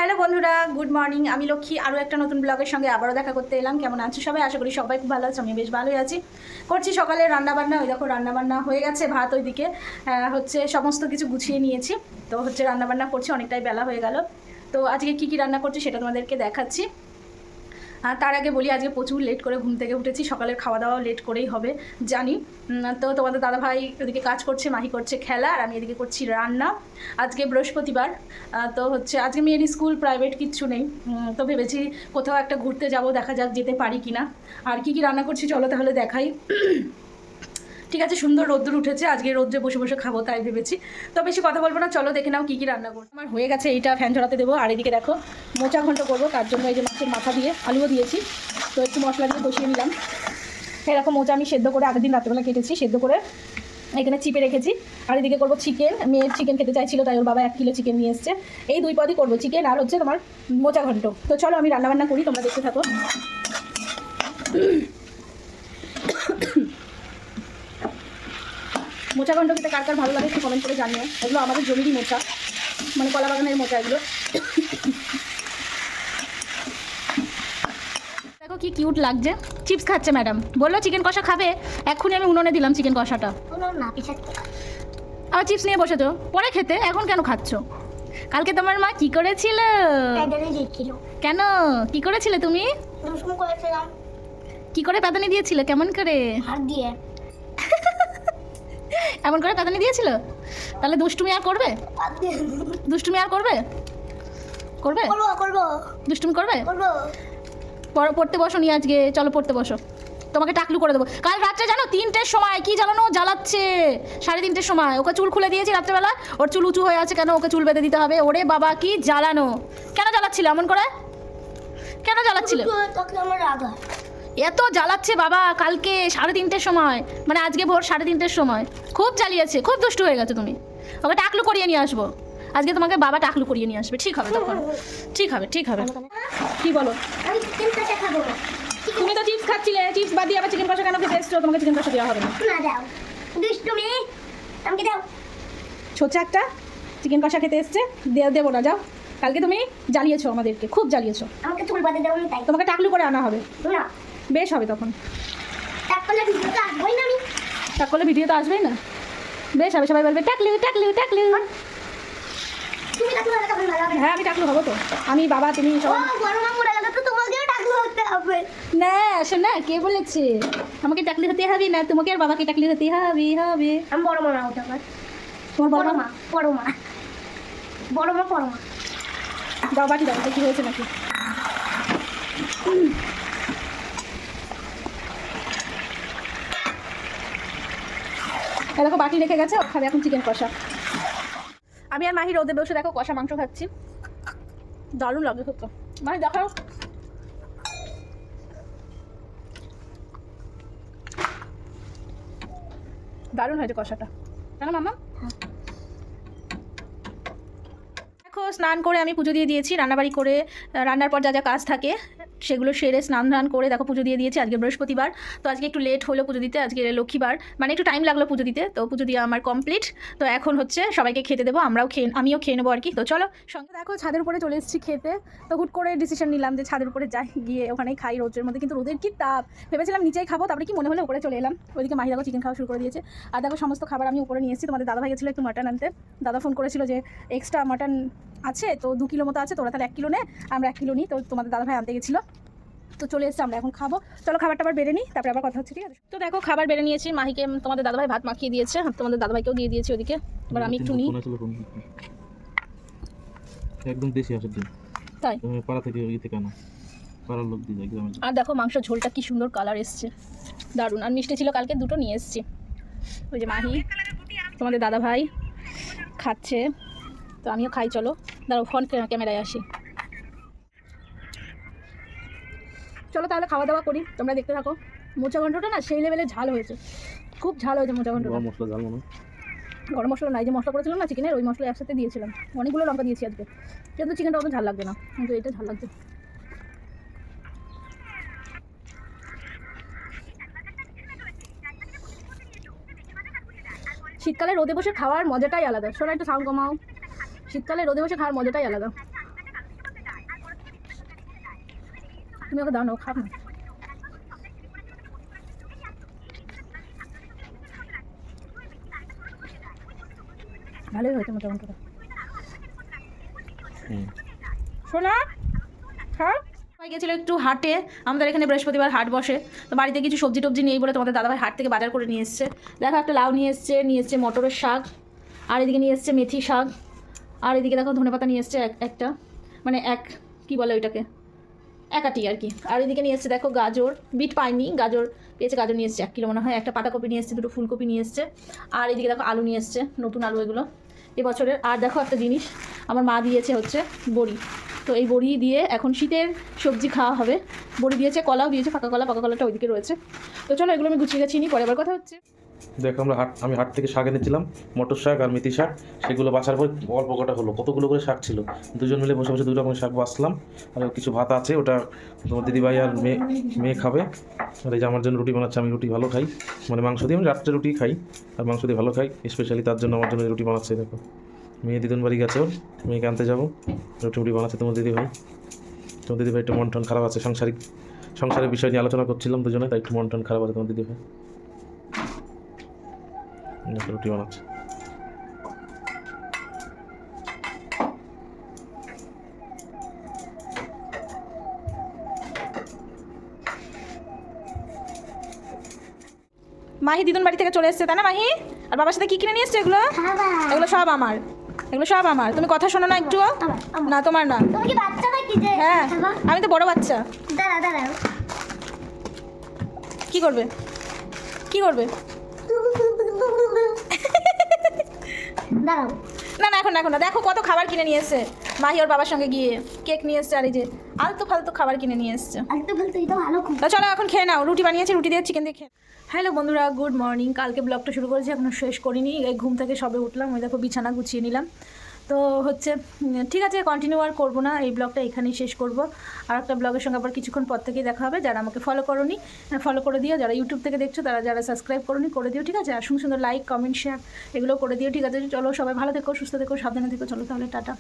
Hello বন্ধুরা, good morning. আমি লক্ষ্মী আরও একটা নতুন ব্লগের সঙ্গে আবারও দেখা করতে এলাম। কেমন আছো সবাই? আশা করি সবাই খুব ভালো আছে। আমি বেশ ভালোই আছি। করছি সকালে রান্নাবান্না। ওই দেখো রান্নাবান্না হয়ে গেছে, ভাত ওইদিকে হচ্ছে সমস্ত কিছু গুছিয়ে নিয়েছি। তো হচ্ছে রান্নাবান্না করছি, অনেকটাই বেলা হয়ে গেল। তো আজকে কী কী রান্না করছি সেটা তোমাদেরকে দেখাচ্ছি। আর তার আগে বলি, আজকে প্রচুর লেট করে ঘুম থেকে উঠেছি। সকালের খাওয়া দাওয়া লেট করেই হবে জানি। তো তোমাদের দাদাভাই ওদিকে কাজ করছে, মাহি করছে খেলা, আর আমি এদিকে করছি রান্না। আজকে বৃহস্পতিবার, তো হচ্ছে আজকে মেয়ের স্কুল প্রাইভেট কিচ্ছু নেই। তো ভেবেছি কোথাও একটা ঘুরতে যাব, দেখা যাক যেতে পারি কি না। আর কি কি রান্না করছি চলো তাহলে দেখাই। ঠিক আছে, সুন্দর রোদ্দুর উঠেছে, আজকে রোদ্রে বসে বসে খাবো তাই ভেবেছি। তো বেশি কথা বলবো না, চলো দেখে নাও কী কী রান্না করবো। আমার হয়ে গেছে, এইটা ফ্যান ঝরাতে দেবো। আর এদিকে দেখো মোচা ঘন্ট করবো, তার জন্য এই যে মাছের মাথা দিয়ে আলুও দিয়েছি। তো একটু মশলা দিয়ে কষিয়ে নিলাম। এরকম মোচা আমি সেদ্ধ করে আগের দিন রাত্রেবেলা কেটেছি, সেদ্ধ করে এখানে চিপে রেখেছি। আর এদিকে করবো চিকেন। মেয়ের চিকেন খেতে চাইছিল, তাই ওর বাবা 1 কিলো চিকেন নিয়ে এসছে। এই 2 পদই করবো, চিকেন আর হচ্ছে তোমার মোচা ঘন্ট। তো চলো আমি রান্নাবান্না করি, তোমরা দেখতে থাকো। মোচা ঘন্ট খেতে কার কার ভালো লাগে একটু কমেন্ট করে জানিও। এগুলো আমাদের জমিরই মোচা, মানে কলা বাগানের মোচা এগুলো। দেখো কি কিউট লাগছে, চিপস খাচ্ছে ম্যাডাম। বললো চিকেন কষা খাবে, এক্ষুনি আমি উনুনে দিলাম চিকেন কষাটা। আর চিপস নিয়ে বসেছো পরে খেতে, এখন কেন খাচ্ছ? কালকে তোমার মা কি করেছিল? কেন কি করেছিলে তুমি? কি করে প্যাদানি দিয়েছিল? কেমন করে? হাত দিয়ে। এমন করে প্যাদানি দিয়েছিল? তাহলে দুষ্টুমি আর করবে? দুষ্টুমি আর করবে? করবে? করবো। দুষ্টুমি করবে? করবো। পড়তে বসো নিয়ে আজকে, চলো পড়তে বসো। তোমাকে টাকলু করে দেবো। কাল রাত্রে জানো 3টের সময় কি জ্বালানো জ্বালাচ্ছে, 3:30 সময়। ওকে চুল খুলে দিয়েছি রাত্রেবেলা, ওর চুল উঁচু হয়ে আছে কেন, ওকে চুল বেঁধে দিতে হবে। ওরে বাবা কি জ্বালানো! কেন জ্বালাচ্ছিল এমন করে? কেন জ্বালাচ্ছিল? এত জ্বালাচ্ছে বাবা। কালকে 3:30 সময়, মানে আজকে ভোর 3:30 সময় খুব জ্বালিয়েছে, খুব দুষ্টু হয়ে গেছো তুমি। ওকে টাকলু করিয়ে নিয়ে আসবো আজকে, তোমাকে বাবা টাকলু করিয়ে নিয়ে আসবে। ঠিক হবে তখন, ঠিক হবে, ঠিক হবে। কি বলো? তুমি তো চিপস খাচ্ছিলে, চিপস বাদ দিয়ে আবার চিকেন কষা কেন খেতে এসছো? তোমাকে চিকেন কষা দেওয়া হবে না। ছোচা একটা চিকেন কষা খেতে এসছে, দেবো না, যাও। কালকে তুমি জ্বালিয়েছো আমাদেরকে, খুব জ্বালিয়েছো। তোমাকে টাকলু করে আনা হবে, বেশ হবে তখন। টাক করলে ভিডিও তো আসবেই না, বেশ হবে। সবাই বলবে টাকলু টাকলু টাকলু। হ্যাঁ আমি টাকলু হবো তো, আমি বাবা তুমি সবাই। না শোন না, কে বলেছে আমাকে টাকলি হতে হবে না? তোমাকে আর বাবাকে টাকলি হতে হবে হবে। আমি বড় মা না, ওটা তোমার বড় মা? বড় মা, বড় মা, বড় মা। দাও বাটি দাও, কি হয়েছে নাকি? দেখো বাটি রেখে গেছে, ওখানে এখন চিকেন কষা। আমি আর মাহি রোদে বসে দেখো কষা মাংস খাচ্ছি, দারুণ লাগে খেতে। মাহি দেখাও। দারুণ হয়েছে কষাটা, কেন মামা? দেখো স্নান করে আমি পুজো দিয়ে দিয়েছি, রান্নাবাড়ি করে রান্নার পর যা যা কাজ থাকে সেগুলো সেরে স্নান ধান করে দেখো পুজো দিয়ে দিয়েছি। আজকে বৃহস্পতিবার, তো আজকে একটু লেট হলো পুজো দিতে। আজকে লক্ষ্মীবার, মানে একটু টাইম লাগলো পুজো দিতে। তো পুজো দিয়ে আমার কমপ্লিট। তো এখন হচ্ছে সবাইকে খেতে দেবো, আমিও খেয়ে নেবো আর কি। তো চলো সঙ্গে দেখো ছাদের উপরে চলে এসেছি খেতে। তো হুট করে ডিসিশন নিলাম যে ছাদের উপরে যাই, গিয়ে ওখানেই খাই রোদের মধ্যে। কিন্তু রোদের কি তাপ, ভেবেছিলাম নিচেই খাবো, তারপরে কি মনে হলো উপরে চলে এলাম। ওইদিকে মাহি দেখো চিকেন খাওয়া শুরু করে দিয়েছে। আর দেখো সমস্ত খাবার আমি উপরে নিয়ে এসেছি। তোমাদের দাদা ভাই গেছিলো একটু মাটন আনতে। দাদা ফোন করেছিল যে এক্সট্রা মাটন আছে, তো 2 কিলো মতো আছে, তোরা তাহলে 1 কিলো নে, আমরা 1 কিলো নিই। তো তোমাদের দাদা ভাই আনতে গেছিলো, তো চলে এসেছে, আমরা এখন খাবো। চলো খাবারটা আবার বেড়ে নিই, তারপরে আবার কথা হচ্ছে, ঠিক আছে? তো দেখো খাবার বেড়ে নিয়েছি, মাহিকে তোমাদের দাদাভাই ভাত মাখিয়ে দিয়েছে, তোমাদের দাদাভাইকেও দিয়ে দিয়েছি ওদিকে। এবার আমি একটু নিই। একদম দেশি হাঁসের ডিম, তাই পাড়া থেকে ওই থেকে আনা, পাড়ার লোক দিয়ে যায় গ্রামে। আর দেখো মাংস ঝোলটা কি সুন্দর কালার এসছে, দারুণ। আর মিষ্টি ছিল কালকে, 2টো নিয়ে এসেছি। ওই যে মাহি তোমাদের দাদাভাই খাচ্ছে, তো আমিও খাই। চলো দাঁড়াও, ফোন ক্যামেরায় আসি। চলো তাহলে খাওয়া দাওয়া করি, তোমরা দেখতে থাকো। মোচা ঘন্টটা না সেই লেভেলে ঝাল হয়েছে, খুব ঝাল হয়েছে মোচা ঘন্টটা। মশলা ঝাল মনে, গরম মশলা নাই, যে মশলা করেছিলাম না চিকেনের, ওই মশলা একসাথে দিয়েছিলাম। অনেকগুলো লঙ্কা দিয়েছি আজকে, কিন্তু চিকেনটা অত ঝাল লাগবে না, কিন্তু এটা ঝাল লাগছে। শীতকালে রোদে বসে খাওয়ার মজাটাই আলাদা। শোনা একটু সাউন্ড কমাও। শীতকালে রোদে বসে খাওয়ার মজাটাই আলাদা। তুমি ওকে দাও না, ও খাব না। ভালোই হয়েছে মোটামুটি। শোনা হ্যাঁ, গেছিলো একটু হাটে, আমাদের এখানে বৃহস্পতিবার হাট বসে, তো বাড়িতে কিছু সবজি টবজি নেই বলে তোমাদের দাদাভাই হাট থেকে বাজার করে নিয়ে এসছে। দেখো একটা লাউ নিয়ে এসছে মটরের শাক, আর এদিকে নিয়ে এসছে মেথি শাক, আর এদিকে দেখো ধনেপাতা নিয়ে এসছে একটা, মানে কী বলে ওইটাকে, একাটি আর কি। আর এদিকে নিয়ে এসছে দেখো গাজর, বিট পাইনি, গাজর পেয়েছে, গাজর নিয়ে এসছে 1 কিলো মনে হয়, একটা পাতাকপি নিয়ে এসছে, 2 ফুলকপি নিয়ে এসছে, আর এদিকে দেখো আলু নিয়ে এসছে, নতুন আলু এগুলো এবছরের। আর দেখো একটা জিনিস আমার মা দিয়েছে হচ্ছে বড়ি, তো এই বড়ি দিয়ে এখন শীতের সবজি খাওয়া হবে। বড়ি দিয়েছে, কলাও দিয়েছে, পাকা কলাটা ওইদিকে রয়েছে। তো চলো এগুলো আমি গুছিয়ে গেছি, পরে আবার কথা হচ্ছে। দেখো আমি হাট থেকে শাক এনেছিলাম, মটর শাক আর মেথি শাক, সেগুলো বাছার পর অল্প কটা হলো, কতগুলো করে শাক ছিল, দুজন মিলে বসে বসে 2 রকমের শাক বাছলাম। আর কিছু ভাত আছে, ওটা তোমার দিদিভাই আর মেয়ে খাবে। আর এই যে আমার জন্য রুটি বানাচ্ছে, আমি রুটি ভালো খাই, মানে মাংস দিয়ে আমি রাত্রে রুটি খাই, আর মাংস দিয়ে ভালো খাই, স্পেশালি তার জন্য আমার জন্য রুটি বানাচ্ছে। দেখো মেয়ে দিদুন বাড়ি গেছে, ওর মেয়েকে আনতে যাবো, রুটি বানাচ্ছে তোমার দিদিভাই একটু মন টন খারাপ আছে, সংসারের বিষয় নিয়ে আলোচনা করছিলাম দুজনে, তাই একটু মন টন খারাপ আছে তোমার দিদিভাই, রুটি বানাচ্ছে। মাহি দিদুন বাড়ি থেকে চলে এসছে, তাই না মাহি? আর বাবার সাথে কি কিনে নিয়ে এসছে এগুলো? এগুলো সব আমার, তুমি কথা শোনো না একটু? না তোমার না। তুমি কি বাচ্চা নাকি যে হ্যাঁ আমি তো বড় বাচ্চা। দাঁড়াও কি করবে দাঁড়াও। না এখন না, দেখো কত খাবার কিনে নিয়ে এসছে মাহি ওর বাবার সঙ্গে গিয়ে, কেক নিয়ে এসছে, আর এই যে আলতু ফালতু খাবার কিনে নিয়ে এসছে। আলতু ফালতু এটা ভালো খুব। তো চলো এখন খেয়ে নাও, রুটি বানিয়েছি, রুটি দিয়ে চিকেন দিয়ে খেয়ে। হ্যালো বন্ধুরা, গুড মর্নিং। কালকে ব্লগটা শুরু করেছি, এখনো শেষ করিনি, এই ঘুম থেকে সবে উঠলাম, ওই দেখো বিছানা গুছিয়ে নিলাম। তো হচ্ছে ঠিক আছে, কন্টিনিউ আর করবো না, এই ব্লগটা এখানেই শেষ করব। আর একটা ব্লগের সঙ্গে আবার কিছুক্ষণ পর থেকেই দেখা হবে। যারা আমাকে ফলো করোনি ফলো করে দিও, যারা ইউটিউব থেকে দেখছো যারা সাবস্ক্রাইব করোনি করে দিও, ঠিক আছে? আর সুন্দর লাইক কমেন্ট শেয়ার এগুলো করে দিও, ঠিক আছে? চলো সবাই ভালো থেকো, সুস্থ থেকো, সাবধানে থেকো, চলো তাহলে টাটা।